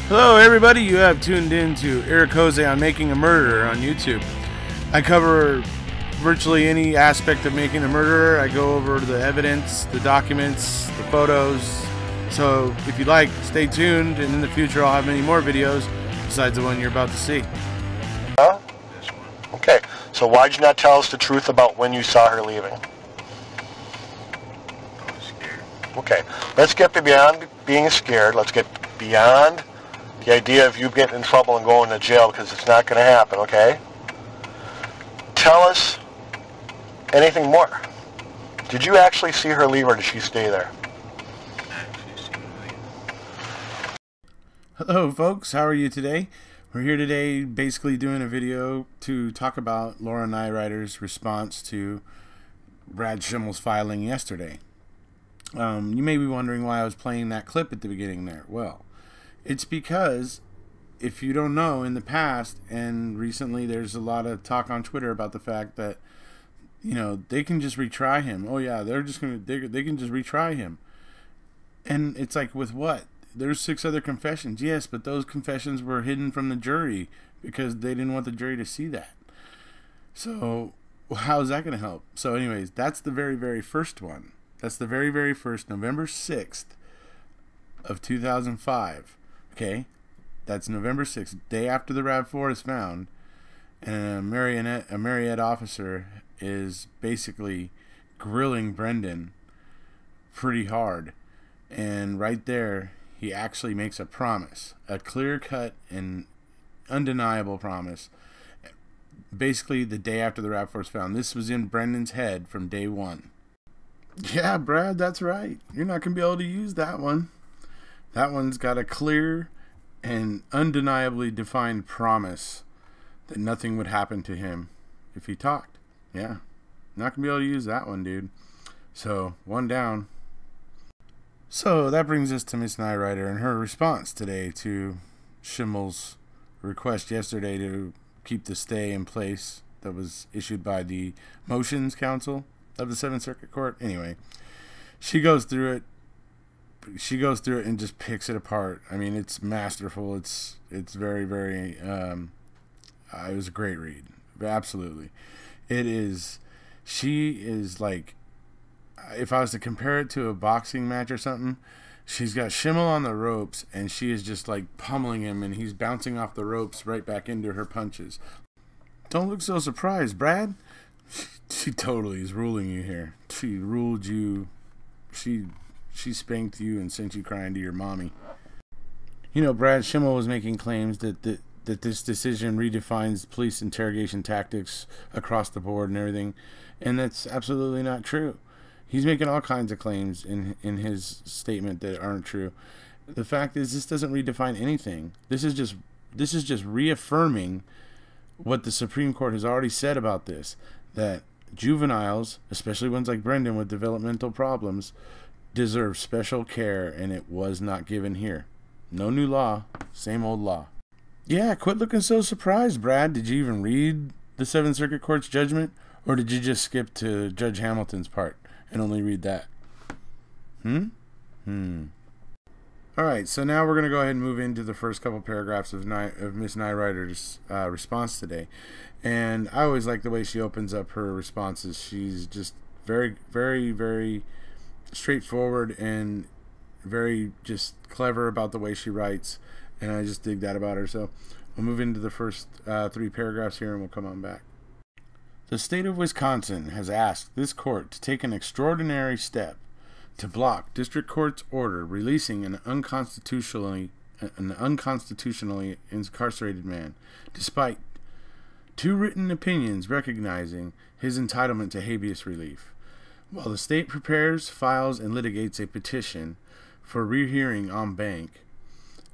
Hello everybody, you have tuned in to Eric Jose on Making a Murderer on YouTube. I cover virtually any aspect of making a murderer. I go over the evidence, the documents, the photos. So if you like, stay tuned, and in the future I'll have many more videos besides the one you're about to see. Huh? Okay, so why'd you not tell us the truth about when you saw her leaving? I was scared. Okay, let's get beyond being scared. Let's get beyond the idea of you getting in trouble and going to jail, because it's not going to happen, okay? Tell us anything more. Did you actually see her leave, or did she stay there? I actually seen her leave. Hello folks, how are you today? We're here today basically doing a video to talk about Laura Nirider's response to Brad Schimmel's filing yesterday. You may be wondering why I was playing that clip at the beginning there. Well, it's because, if you don't know, in the past and recently, there's a lot of talk on Twitter about the fact that, you know, they can just retry him. Oh yeah, they can just retry him. And it's like, with what? There's 6 other confessions. Yes, but those confessions were hidden from the jury because they didn't want the jury to see that. So how's that going to help? So anyways, that's the very, very first one. That's the very, very first, November 6th of 2005. Okay, that's November 6th, day after the RAV4 is found, and a Marriott officer is basically grilling Brendan pretty hard. And right there, he actually makes a promise, a clear-cut and undeniable promise. Basically, the day after the RAV4 is found. This was in Brendan's head from day one. Yeah, Brad, that's right. You're not going to be able to use that one. That one's got a clear and undeniably defined promise that nothing would happen to him if he talked. Yeah, not going to be able to use that one, dude. So, one down. So, that brings us to Miss Nirider and her response today to Schimmel's request yesterday to keep the stay in place that was issued by the Motions Council of the 7th Circuit Court. Anyway, she goes through it. She goes through it and just picks it apart. I mean, it's masterful. It's very, very, it was a great read. Absolutely. It is. She is like, if I was to compare it to a boxing match or something, she's got Schimmel on the ropes and she is just like pummeling him, and he's bouncing off the ropes right back into her punches. Don't look so surprised, Brad. She totally is ruling you here. She ruled you. She spanked you and sent you crying to your mommy. You know, Brad Schimmel was making claims that this decision redefines police interrogation tactics across the board and everything, and that's absolutely not true. He's making all kinds of claims in his statement that aren't true. The fact is, this doesn't redefine anything. This is just reaffirming what the Supreme Court has already said about this, that juveniles, especially ones like Brendan with developmental problems, deserve special care, and it was not given here. No new law, same old law. Yeah, quit looking so surprised, Brad. Did you even read the 7th Circuit Court's judgment, or did you just skip to Judge Hamilton's part and only read that? Alright, so now we're going to go ahead and move into the first couple paragraphs of Miss Nirider's response today. And I always like the way she opens up her responses. She's just very, very, very straightforward and very just clever about the way she writes, and I just dig that about her. So we'll move into the first 3 paragraphs here and we'll come on back. The state of Wisconsin has asked this court to take an extraordinary step to block district court's order releasing an unconstitutionally incarcerated man, despite 2 written opinions recognizing his entitlement to habeas relief. While the state prepares, files, and litigates a petition for rehearing en banc,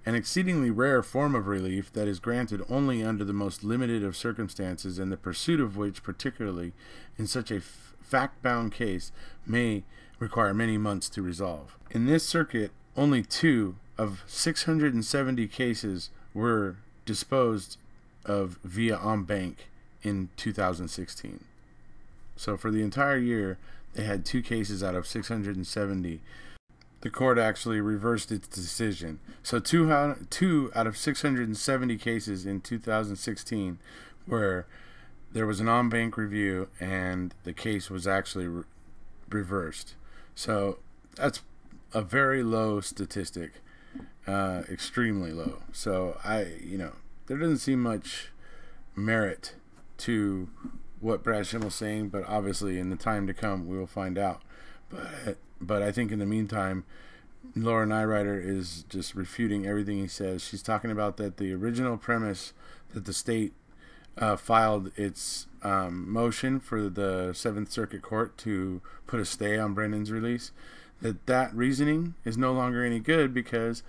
an exceedingly rare form of relief that is granted only under the most limited of circumstances, and the pursuit of which, particularly in such a fact-bound case, may require many months to resolve. In this circuit, only 2 of 670 cases were disposed of via en banc in 2016. So for the entire year, they had 2 cases out of 670 the court actually reversed its decision. So two out of 670 cases in 2016 where there was an en banc review and the case was actually reversed. So that's a very low statistic, extremely low. So there doesn't seem much merit to what Brad Schimmel's saying, but obviously in the time to come we will find out. But I think in the meantime, Laura Nirider is just refuting everything he says. She's talking about that the original premise that the state filed its motion for the Seventh Circuit Court to put a stay on Brendan's release, that reasoning is no longer any good because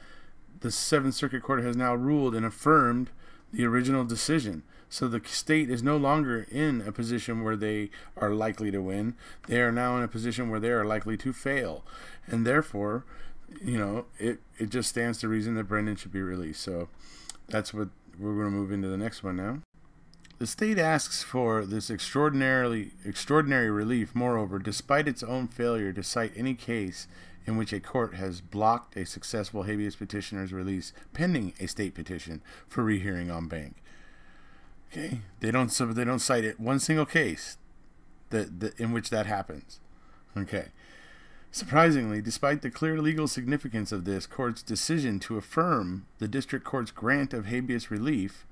the Seventh Circuit Court has now ruled and affirmed the original decision. So the state is no longer in a position where they are likely to win. They are now in a position where they are likely to fail. And therefore, it just stands to reason that Brendan should be released. So that's what we're going to move into the next one now. The state asks for this extraordinary relief, moreover, despite its own failure to cite any case in which a court has blocked a successful habeas petitioner's release pending a state petition for rehearing en banc. Okay, they don't cite it one single case in which that happens. Okay, surprisingly, despite the clear legal significance of this court's decision to affirm the district court's grant of habeas relief,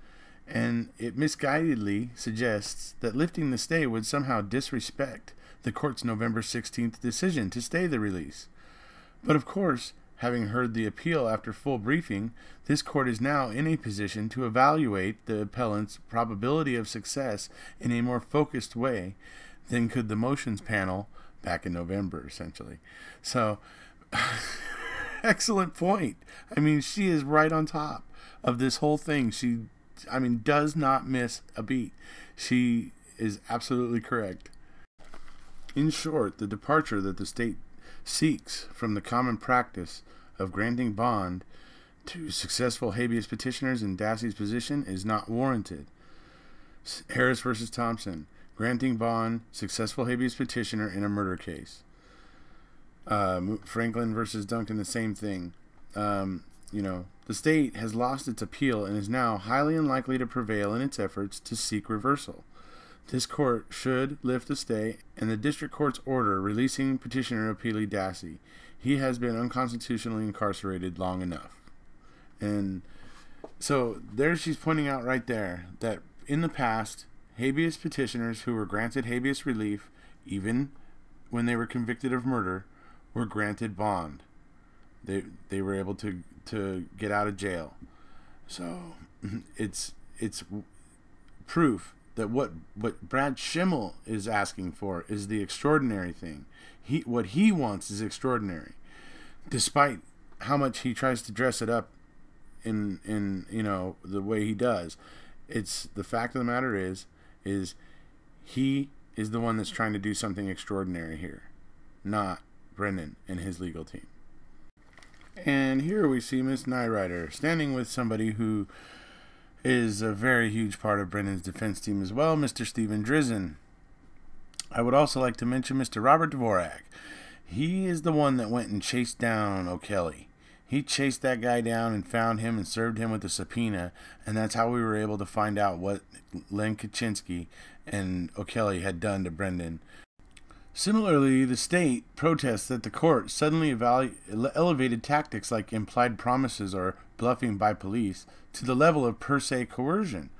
and it misguidedly suggests that lifting the stay would somehow disrespect the court's November 16th decision to stay the release. But of course, having heard the appeal after full briefing, this court is now in a position to evaluate the appellant's probability of success in a more focused way than could the motions panel back in November, essentially. So, excellent point. I mean, she is right on top of this whole thing. She does not miss a beat. She is absolutely correct. In short, the departure that the state seeks from the common practice of granting bond to successful habeas petitioners in Dassey's position is not warranted. Harris versus Thompson, granting bond, successful habeas petitioner in a murder case. Franklin versus Duncan, the same thing. The state has lost its appeal and is now highly unlikely to prevail in its efforts to seek reversal. This court should lift the stay and the district court's order releasing petitioner appealee Dassey. He has been unconstitutionally incarcerated long enough. And so there she's pointing out right there that in the past, habeas petitioners who were granted habeas relief, even when they were convicted of murder, were granted bond. They were able to get out of jail. So it's proof that what Brad Schimmel is asking for is the extraordinary thing. What he wants is extraordinary, despite how much he tries to dress it up in the way he does. It's the fact of the matter is he is the one that's trying to do something extraordinary here, not Brendan and his legal team. And here we see Miss Nirider standing with somebody who is a very huge part of Brendan's defense team as well, Mr. Stephen Drizzen. I would also like to mention Mr. Robert Dvorak. He is the one that went and chased down O'Kelly. He chased that guy down and found him and served him with a subpoena, and that's how we were able to find out what Len Kaczynski and O'Kelly had done to Brendan. Similarly, the state protests that the court suddenly elevated tactics like implied promises or bluffing by police to the level of per se coercion.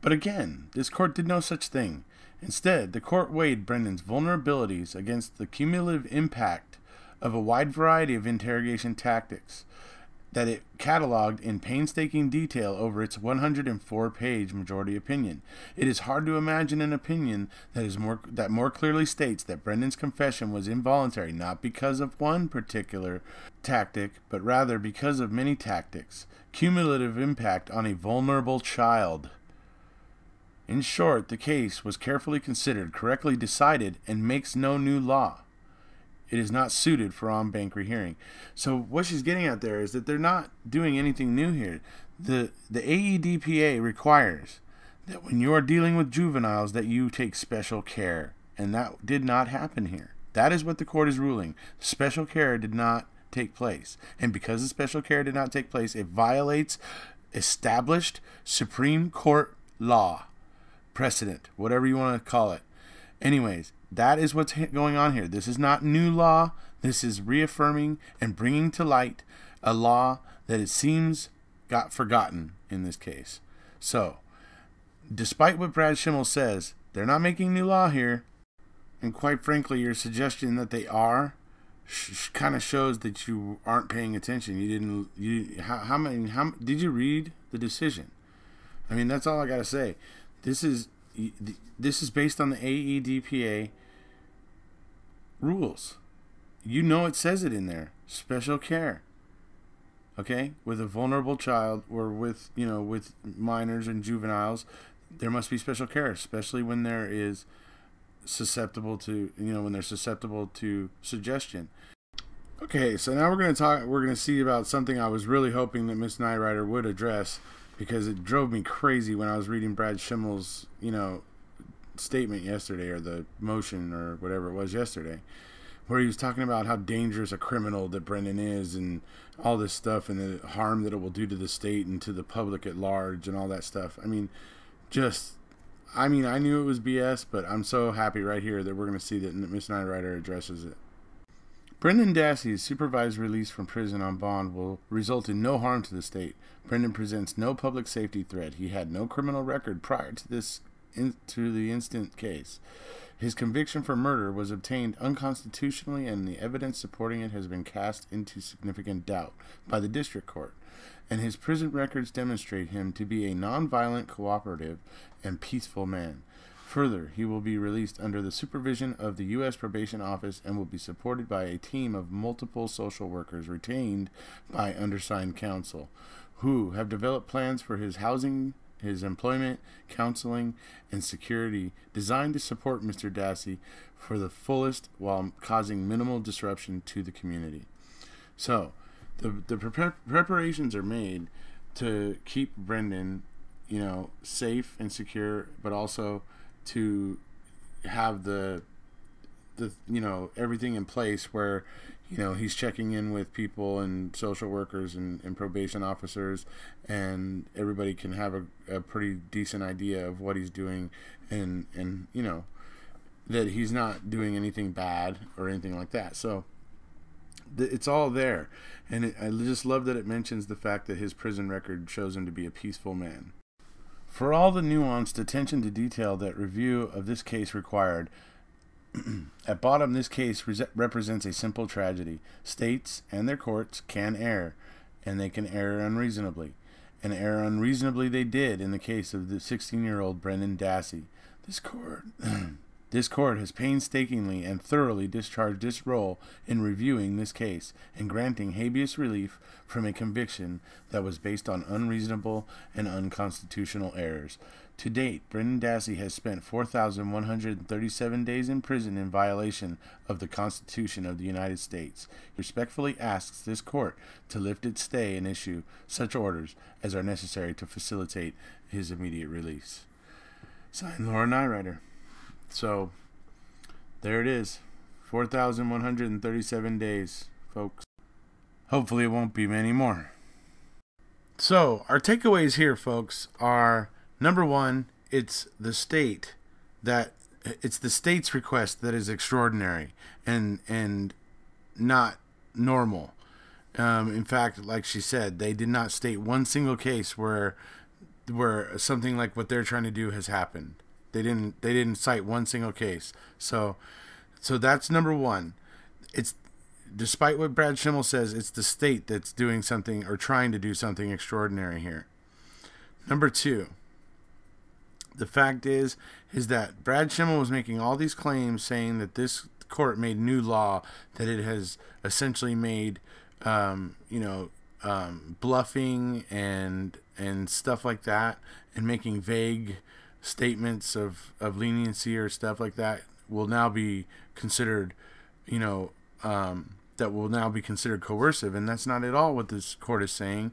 But again, this court did no such thing. Instead, the court weighed Brendan's vulnerabilities against the cumulative impact of a wide variety of interrogation tactics that it cataloged in painstaking detail over its 104-page majority opinion. It is hard to imagine an opinion that more clearly states that Brendan's confession was involuntary, not because of one particular tactic, but rather because of many tactics. Cumulative impact on a vulnerable child. In short, the case was carefully considered, correctly decided, and makes no new law. It is not suited for en banc rehearing. So what she's getting at there is that they're not doing anything new here. The AEDPA requires that when you are dealing with juveniles that you take special care. And that did not happen here. That is what the court is ruling. Special care did not take place. And because the special care did not take place, it violates established Supreme Court law, precedent, whatever you want to call it. Anyways, that is what's going on here. This is not new law. This is reaffirming and bringing to light a law that it seems got forgotten in this case. So, despite what Brad Schimel says, they're not making new law here. And quite frankly, your suggestion that they are kind of shows that you aren't paying attention. How did you read the decision? I mean, that's all I got to say. This is based on the AEDPA rules. You know it says it in there. Special care. Okay? With a vulnerable child or with minors and juveniles, there must be special care, especially when there is susceptible to, when they're susceptible to suggestion. Okay, so now we're going to see about something I was really hoping that Miss Nirider would address, because it drove me crazy when I was reading Brad Schimel's, statement yesterday, or the motion or whatever it was yesterday, where he was talking about how dangerous a criminal that Brendan is and all this stuff, and the harm that it will do to the state and to the public at large and all that stuff. I mean, I knew it was BS, but I'm so happy right here that we're going to see that Miss Nirider addresses it. Brendan Dassey's supervised release from prison on bond will result in no harm to the state. Brendan presents no public safety threat. He had no criminal record prior to the instant case. His conviction for murder was obtained unconstitutionally, and the evidence supporting it has been cast into significant doubt by the district court. And his prison records demonstrate him to be a nonviolent, cooperative, and peaceful man. Further, he will be released under the supervision of the U.S. Probation Office and will be supported by a team of multiple social workers retained by undersigned counsel, who have developed plans for his housing, his employment, counseling, and security designed to support Mr. Dassey for the fullest while causing minimal disruption to the community. So, the preparations are made to keep Brendan, safe and secure, but also to have the everything in place where he's checking in with people and social workers and probation officers, and everybody can have a pretty decent idea of what he's doing, and that he's not doing anything bad or anything like that. So it's all there, and I just love that it mentions the fact that his prison record shows him to be a peaceful man. For all the nuanced attention to detail that review of this case required, at bottom, this case represents a simple tragedy. States and their courts can err, and they can err unreasonably. And err unreasonably they did in the case of the 16-year-old Brendan Dassey. This court has painstakingly and thoroughly discharged its role in reviewing this case and granting habeas relief from a conviction that was based on unreasonable and unconstitutional errors. To date, Brendan Dassey has spent 4,137 days in prison in violation of the Constitution of the United States. He respectfully asks this court to lift its stay and issue such orders as are necessary to facilitate his immediate release. Signed, Laura Nirider. So, there it is. 4,137 days, folks. Hopefully it won't be many more. So, our takeaways here, folks, are, number one, it's the state's request that is extraordinary and not normal. In fact, like she said, they did not state one single case where something like what they're trying to do has happened. They didn't cite one single case. So that's number one. It's, despite what Brad Schimel says, it's the state that's doing something or trying to do something extraordinary here. Number two, the fact is that Brad Schimel was making all these claims saying that this court made new law, that it has essentially made bluffing and stuff like that, and making vague statements of leniency or stuff like that will now be considered, that will now be considered coercive, and that's not at all what this court is saying.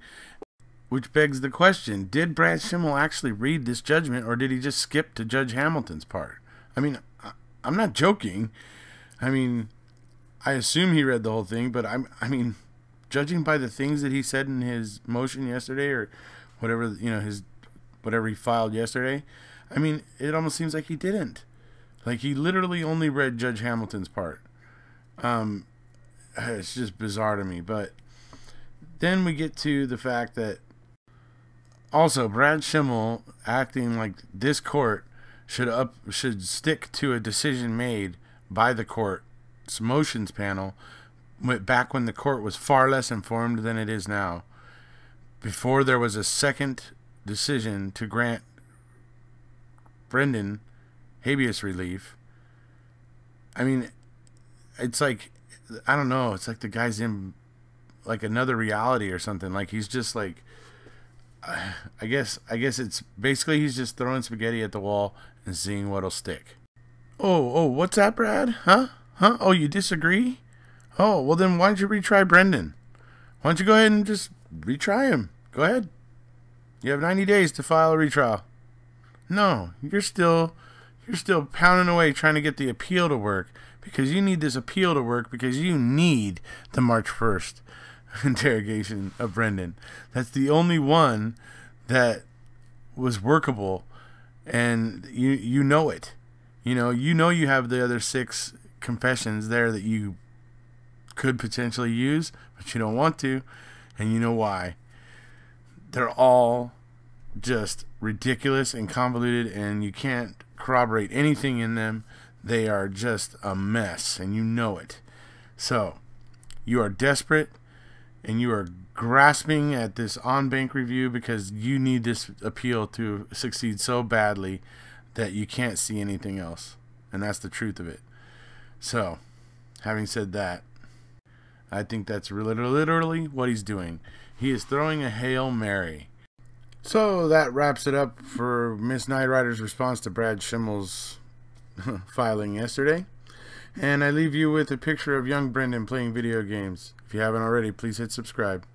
Which begs the question, did Brad Schimel actually read this judgment, or did he just skip to Judge Hamilton's part? I mean, I'm not joking. I mean, I assume he read the whole thing, but judging by the things that he said in his motion yesterday, or whatever, whatever he filed yesterday, I mean, it almost seems like he didn't. Like, he literally only read Judge Hamilton's part. It's just bizarre to me. But then we get to the fact that also Brad Schimel acting like this court should stick to a decision made by the court's motions panel back when the court was far less informed than it is now, before there was a second decision to grant Brendan habeas relief. I mean, it's like, I don't know, it's like the guy's in like another reality or something. Like, he's just like, I guess it's basically he's just throwing spaghetti at the wall and seeing what'll stick. Oh, what's that, Brad? Huh? Oh, you disagree? Oh, well then why don't you retry Brendan? Why don't you go ahead and just retry him? Go ahead. You have 90 days to file a retrial. No, you're still pounding away trying to get the appeal to work, because you need this appeal to work because you need the March 1st interrogation of Brendan. That's the only one that was workable, and you know it. You know you have the other 6 confessions there that you could potentially use, but you don't want to, and you know why. They're all just ridiculous and convoluted, and you can't corroborate anything in them. They are just a mess, and you know it. So you are desperate, and you are grasping at this on-bank review because you need this appeal to succeed so badly that you can't see anything else. And that's the truth of it. So, having said that, I think that's literally what he's doing. He is throwing a Hail Mary. So that wraps it up for Miss Nirider's response to Brad Schimel's filing yesterday. And I leave you with a picture of young Brendan playing video games. If you haven't already, please hit subscribe.